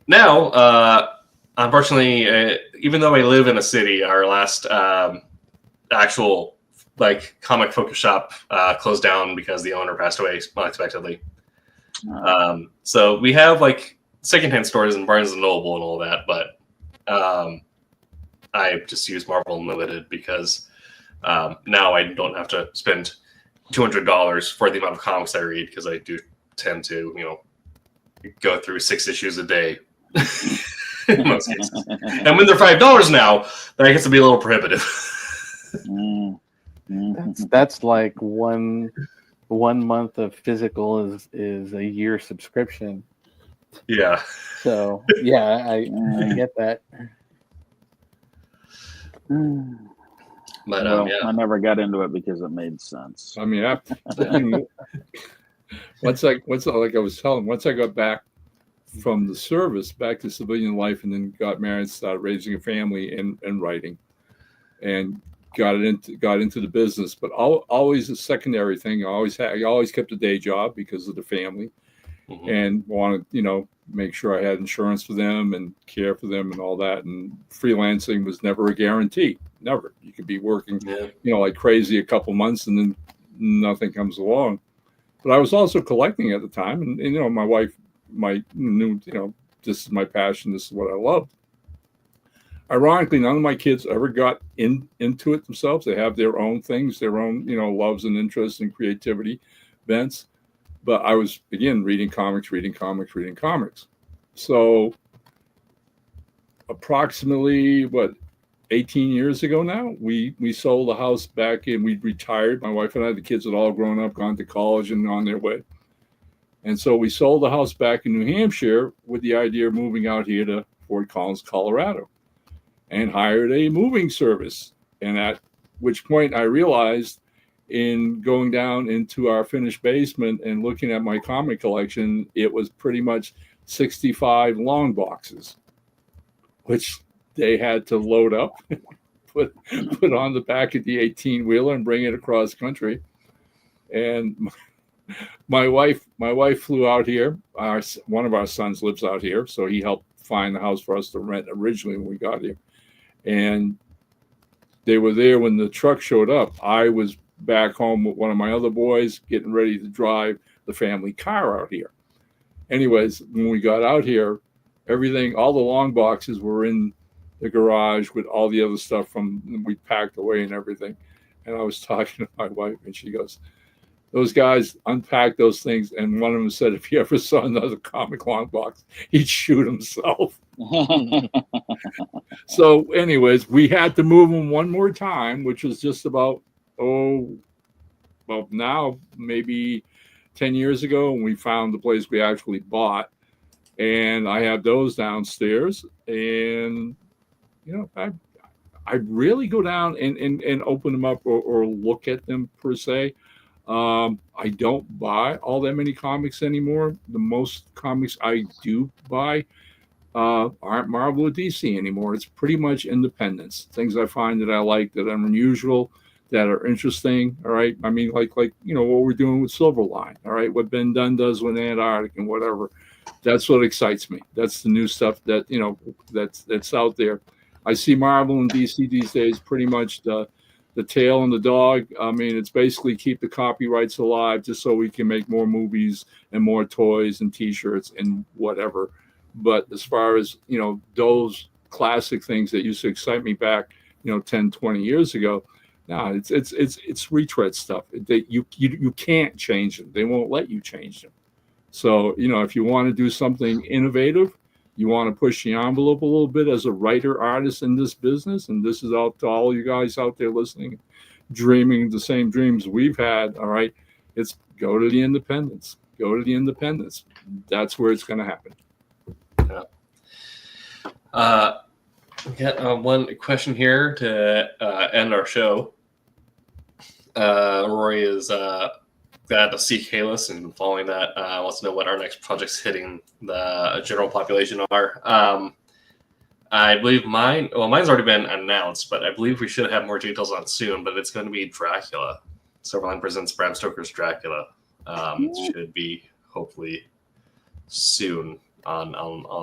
Now, unfortunately, even though I live in a city, our last actual like comic focus shop closed down because the owner passed away unexpectedly. So we have like secondhand stores in Barnes and Noble and all that, but I just use Marvel Unlimited because now I don't have to spend $200 for the amount of comics I read, because I do tend to, you know, go through 6 issues a day in most cases. And when they're $5 now, that gets to be a little prohibitive. That's like one month of physical is a year subscription. Yeah. So yeah, I get that. But yeah. I never got into it because it made sense. I mean, once I got back from the service back to civilian life, and then got married, started raising a family and writing, and got into the business. But always a secondary thing. I always kept a day job because of the family, and wanted, you know, make sure I had insurance for them and care for them and all that. And freelancing was never a guarantee. Never. You could be working, you know, like crazy a couple months and then nothing comes along. But I was also collecting at the time, and you know, my wife knew, you know, this is my passion. This is what I love. Ironically, none of my kids ever got into it themselves. They have their own things, their own, you know, loves and interests and creativity bents. but I was, again, reading comics. So approximately, 18 years ago now, we sold the house back in, we retired. My wife and I, the kids had all grown up, gone to college and on their way. And so we sold the house back in New Hampshire with the idea of moving out here to Fort Collins, Colorado, and hired a moving service. And at which point I realized, in going down into our finished basement and looking at my comic collection, it was pretty much 65 long boxes, which they had to load up, put on the back of the 18-wheeler and bring it across country. And my wife flew out here. One of our sons lives out here, so he helped find the house for us to rent originally when we got here. And they were there when the truck showed up. I was back home with one of my other boys getting ready to drive the family car out here. Anyways, when we got out here, all the long boxes were in the garage with all the other stuff we packed away and everything. And I was talking to my wife, and she goes, those guys unpacked those things, and one of them said if he ever saw another comic long box, he'd shoot himself. So anyways, we had to move them one more time, which was just about, now maybe 10 years ago, when we found the place we actually bought. And I have those downstairs, and I rarely go down and open them up or look at them per se. I don't buy all that many comics anymore. The most comics I do buy aren't Marvel or DC anymore. It's pretty much independents, things I find that I like, that are unusual, that are interesting. All right. I mean, like what we're doing with Silverline. All right. What Ben Dunn does with Antarctic and whatever. That's what excites me. That's the new stuff that, that's out there. I see Marvel and DC these days pretty much the tail and the dog. I mean, it's basically keep the copyrights alive just so we can make more movies and more toys and T-shirts and whatever. But as far as, those classic things that used to excite me back, 10, 20 years ago, no, it's retread stuff. You can't change them. They won't let you change them. So, if you want to do something innovative, you want to push the envelope a little bit as a writer, artist in this business, and this is out to all you guys out there listening, dreaming the same dreams we've had, all right, it's go to the independents. Go to the independents. That's where it's going to happen. Yeah. We got one question here to end our show. Rory is glad to see Kalis and following that wants to know what our next projects hitting the general population are. I believe mine's already been announced, but I believe we should have more details on soon. But it's going to be Dracula. Silverline presents Bram Stoker's Dracula. Should be hopefully soon on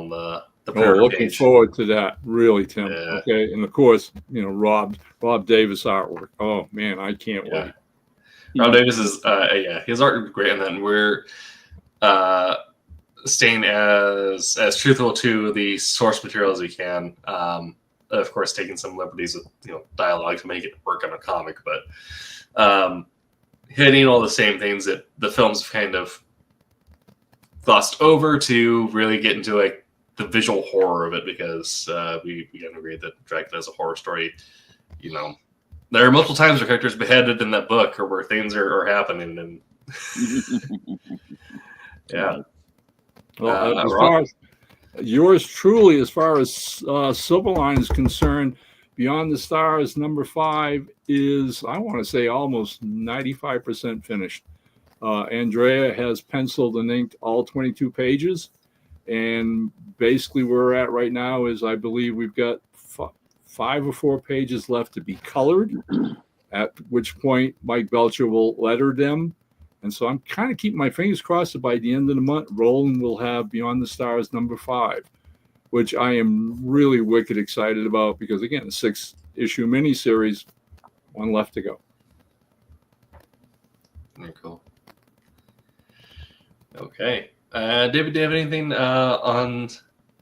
the looking page. forward to that, really, Tim. Yeah. Okay, and of course, Rob Davis artwork. Oh man, I can't wait. Rob Davis is his art is great, and then we're staying as truthful to the source material as we can. Of course, taking some liberties with dialogue to make it work on a comic, but hitting all the same things that the films kind of glossed over to really get into the visual horror of it, because we can agree that Dracula is a horror story. There are multiple times where characters beheaded in that book, or where things are happening, and yeah. Well, as far as yours truly, as far as Silverline is concerned, Beyond the Stars #5 is, I want to say, almost 95% finished. Andrea has penciled and inked all 22 pages, and basically where we're at right now is, I believe we've got 5 or 4 pages left to be colored, at which point Mike Belcher will letter them. And so I'm kind of keeping my fingers crossed that by the end of the month, Roland will have Beyond the Stars #5, which I am really wicked excited about, because, again, a 6-issue miniseries, one left to go. Very cool. Okay. David, do you have anything on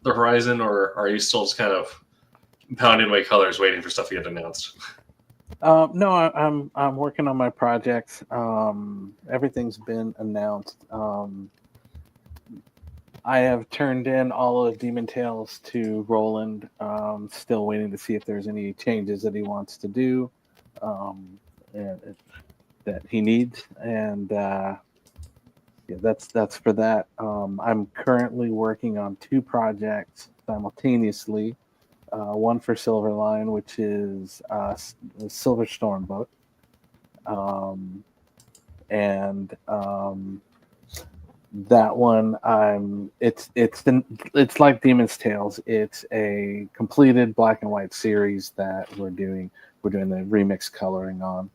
the horizon, or are you still just kind of pounding away colors waiting for stuff to get announced? No, I'm working on my projects. Everything's been announced. I have turned in all of Demon Tales to Roland. Still waiting to see if there's any changes that he wants to do, and that he needs. And yeah, that's for that. I'm currently working on 2 projects simultaneously. One for Silverline, which is the Silver Storm book, and that one it's like Demon's Tales. It's a completed black and white series that we're doing the remix coloring on.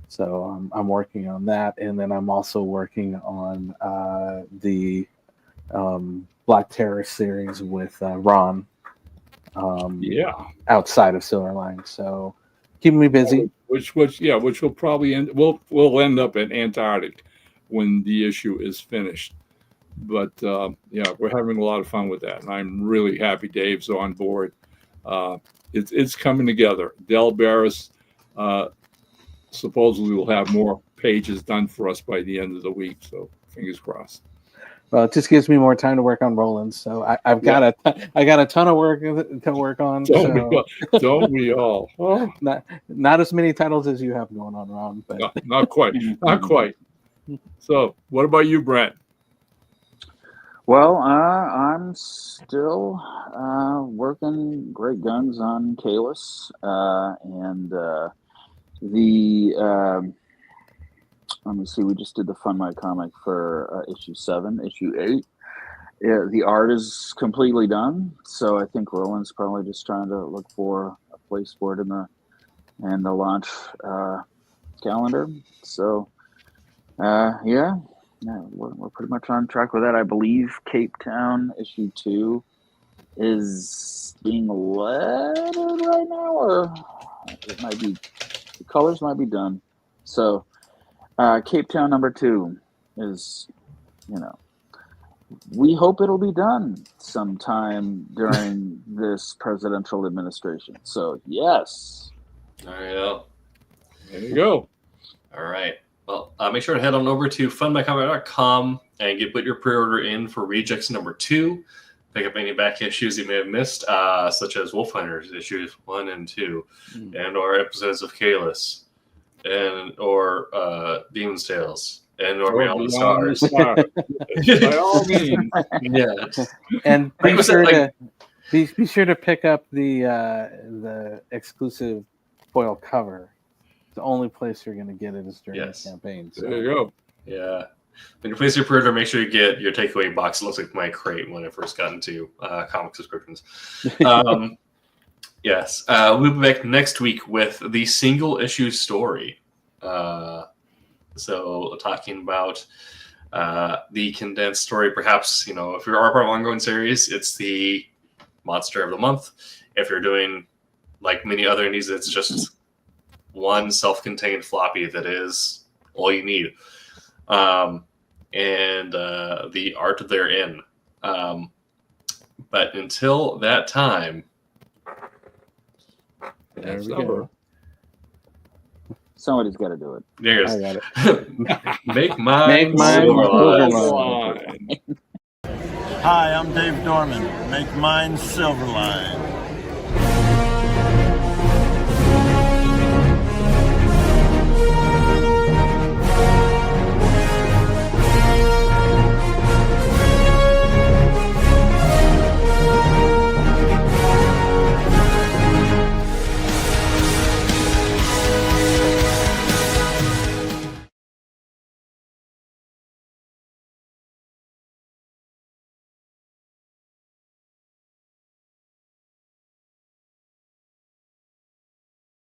So I'm working on that, and then I'm also working on the Black Terror series with Ron. Outside of Silverline, so keeping me busy. Which will probably we'll end up in Antarctic when the issue is finished. But we're having a lot of fun with that, and I'm really happy Dave's on board. It's coming together. Del Barris supposedly will have more pages done for us by the end of the week, so fingers crossed. Well, it just gives me more time to work on Roland. So I got a ton of work to work on. Don't we all? Oh. Not as many titles as you have going on, Ron. But not quite. So, what about you, Brent? Well, I'm still working great guns on Kalis, and let me see. We just did the Fun My comic for issue 7, issue 8. The art is completely done, so I think Roland's probably just trying to look for a place for it in the launch calendar. So, we're pretty much on track with that. I believe Cape Town issue 2 is being lettered right now, or it might be the colors might be done. So. Cape Town number 2 is, we hope it'll be done sometime during this presidential administration. So, yes. There you go. All right. Well, make sure to head on over to funmycomic.com and put your pre-order in for Rejects number 2. Pick up any back issues you may have missed, such as Wolf Hunters issues 1 and 2, and or episodes of Kalis. Or Demon's Tales, or Beyond the Stars. By all means. Yeah. And be sure to pick up the exclusive foil cover. The only place you're going to get it is during the campaign. So. There you go. Yeah. When you place your pre-order, make sure you get your takeaway box. It looks like my crate when I first got into comic subscriptions. Yes. We'll be back next week with the single issue story. So talking about the condensed story, perhaps, if you're part of an ongoing series, it's the monster of the month. If you're doing like many other indies, it's just one self-contained floppy that is all you need. And the art therein. But until that time, there we go. Somebody's got to do it. There's I got it. Make mine Silverline. Hi, I'm Dave Dorman. Make mine Silverline.